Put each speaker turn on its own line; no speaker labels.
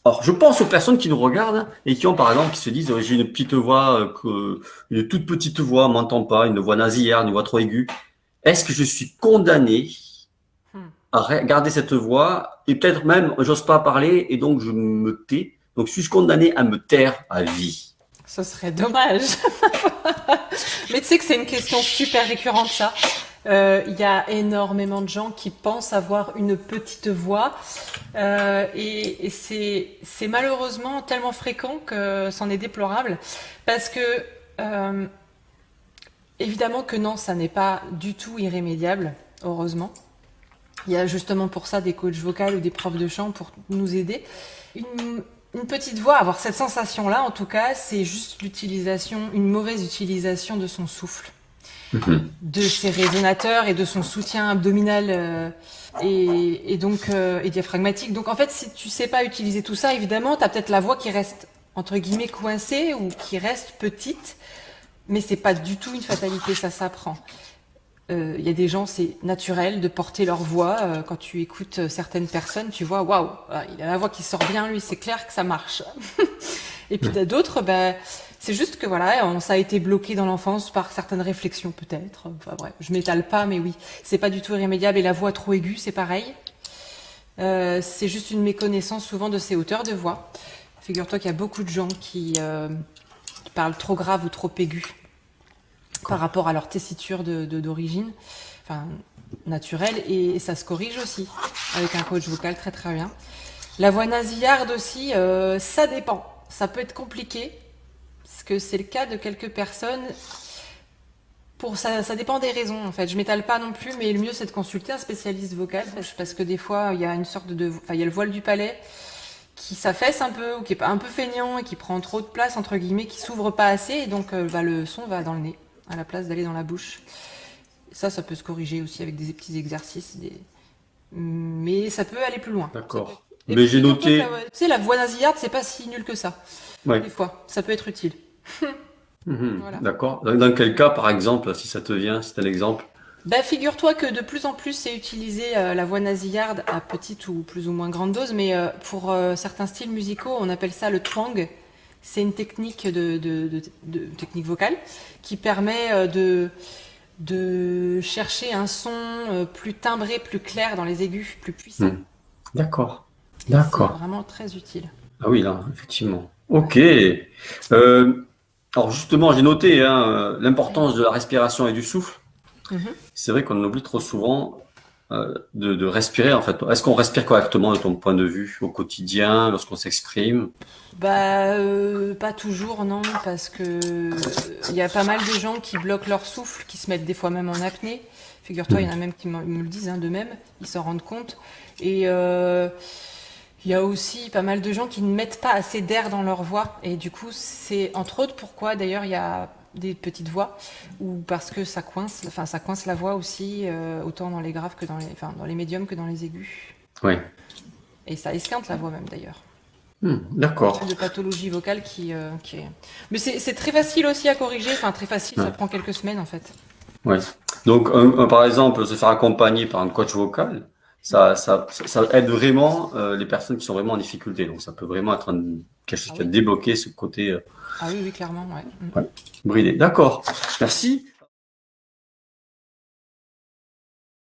Alors, je pense aux personnes qui nous regardent et qui ont, par exemple, qui se disent, j'ai une petite voix, une toute petite voix, on m'entend pas, une voix nasillarde, une voix trop aiguë. Est-ce que je suis condamné
Hmm.
à garder cette voix et peut-être même, j'ose pas parler et donc je me tais. Donc, suis-je condamné à me taire à vie?
Ce serait dommage. Mais tu sais que c'est une question super récurrente, ça. Il y a énormément de gens qui pensent avoir une petite voix et c'est malheureusement tellement fréquent que c'en est déplorable parce que euh, évidemment que non, ça n'est pas du tout irrémédiable, heureusement. Il y a justement pour ça des coachs vocaux ou des profs de chant pour nous aider. Une petite voix, avoir cette sensation-là, en tout cas, c'est juste l'utilisation, une mauvaise utilisation de son souffle,
Mhm.
de ses résonateurs et de son soutien abdominal et donc et diaphragmatique. Donc en fait, si tu sais pas utiliser tout ça, évidemment, tu as peut-être la voix qui reste entre guillemets coincée ou qui reste petite, mais c'est pas du tout une fatalité, ça s'apprend. Il y a des gens, c'est naturel de porter leur voix. Quand tu écoutes certaines personnes, tu vois, waouh, il a la voix qui sort bien, lui, c'est clair que ça marche. Et puis t'as d'autres, bah, c'est juste que voilà, ça a été bloqué dans l'enfance par certaines réflexions peut-être. Enfin bref, je m'étale pas, mais oui, c'est pas du tout irrémédiable. Et la voix trop aiguë, c'est pareil. C'est juste une méconnaissance souvent de ces hauteurs de voix. Figure-toi qu'il y a beaucoup de gens qui parlent trop grave ou trop aigu par
D'accord.
rapport à leur tessiture d'origine, enfin naturelle, et ça se corrige aussi avec un coach vocal très très bien. La voix nasillarde aussi, ça dépend. Ça peut être compliqué, parce que c'est le cas de quelques personnes. Pour ça, ça dépend des raisons en fait. Je m'étale pas non plus, mais le mieux c'est de consulter un spécialiste vocal parce que des fois il y a une sorte enfin il y a le voile du palais qui s'affaisse un peu ou qui est un peu feignant et qui prend trop de place entre guillemets, qui s'ouvre pas assez et donc bah, le son va dans le nez à la place d'aller dans la bouche. Ça peut se corriger aussi avec des petits exercices, mais ça peut aller plus loin.
D'accord.
Et
Mais
puis
j'ai
figure-toi que
noté.
tu sais, la voix nasillarde, c'est pas si nul que ça. Des
Ouais.
fois, ça peut être utile.
Mhm.
Voilà.
D'accord. Dans quel cas, par exemple, si ça te vient, c'est un exemple?
Bah, figure-toi que de plus en plus, c'est utilisé la voix nasillarde à petite ou plus ou moins grande dose, mais pour certains styles musicaux, on appelle ça le twang. C'est une technique technique vocale qui permet de chercher un son plus timbré, plus clair dans les aigus, plus puissant.
Hmm. D'accord.
Et c'est
D'accord.
vraiment très utile.
Ah oui, là, effectivement. Ok. Alors justement, j'ai noté hein, l'importance de la respiration et du souffle.
Mhm.
C'est vrai qu'on oublie trop souvent de respirer en fait. Est-ce qu'on respire correctement de ton point de vue au quotidien, lorsqu'on s'exprime?
Bah, pas toujours, non, parce que il y a pas mal de gens qui bloquent leur souffle, qui se mettent des fois même en apnée. Figure-toi, il y en a même qui me le disent hein, d'eux-mêmes, ils s'en rendent compte. Et il y a aussi pas mal de gens qui ne mettent pas assez d'air dans leur voix. Et du coup, c'est entre autres pourquoi d'ailleurs il y a des petites voix, ou parce que ça coince, enfin ça coince la voix aussi, autant dans les graves que enfin, dans les médiums que dans les aigus.
Oui.
Et ça esquinte la voix même d'ailleurs. Pas
D'accord.
mal de pathologies vocales qui est... Mais c'est très facile aussi à corriger, enfin très facile, ça
Ouais.
prend quelques semaines en fait.
Ouais. Donc, par exemple, se faire accompagner par un coach vocal,
Mhm.
ça aide vraiment les personnes qui sont vraiment en difficulté. Donc, ça peut vraiment être quelque chose
Ah
qui a
oui,
débloqué ce côté
ah oui, oui, clairement, ouais. Mhm.
ouais, bridé. D'accord. Merci.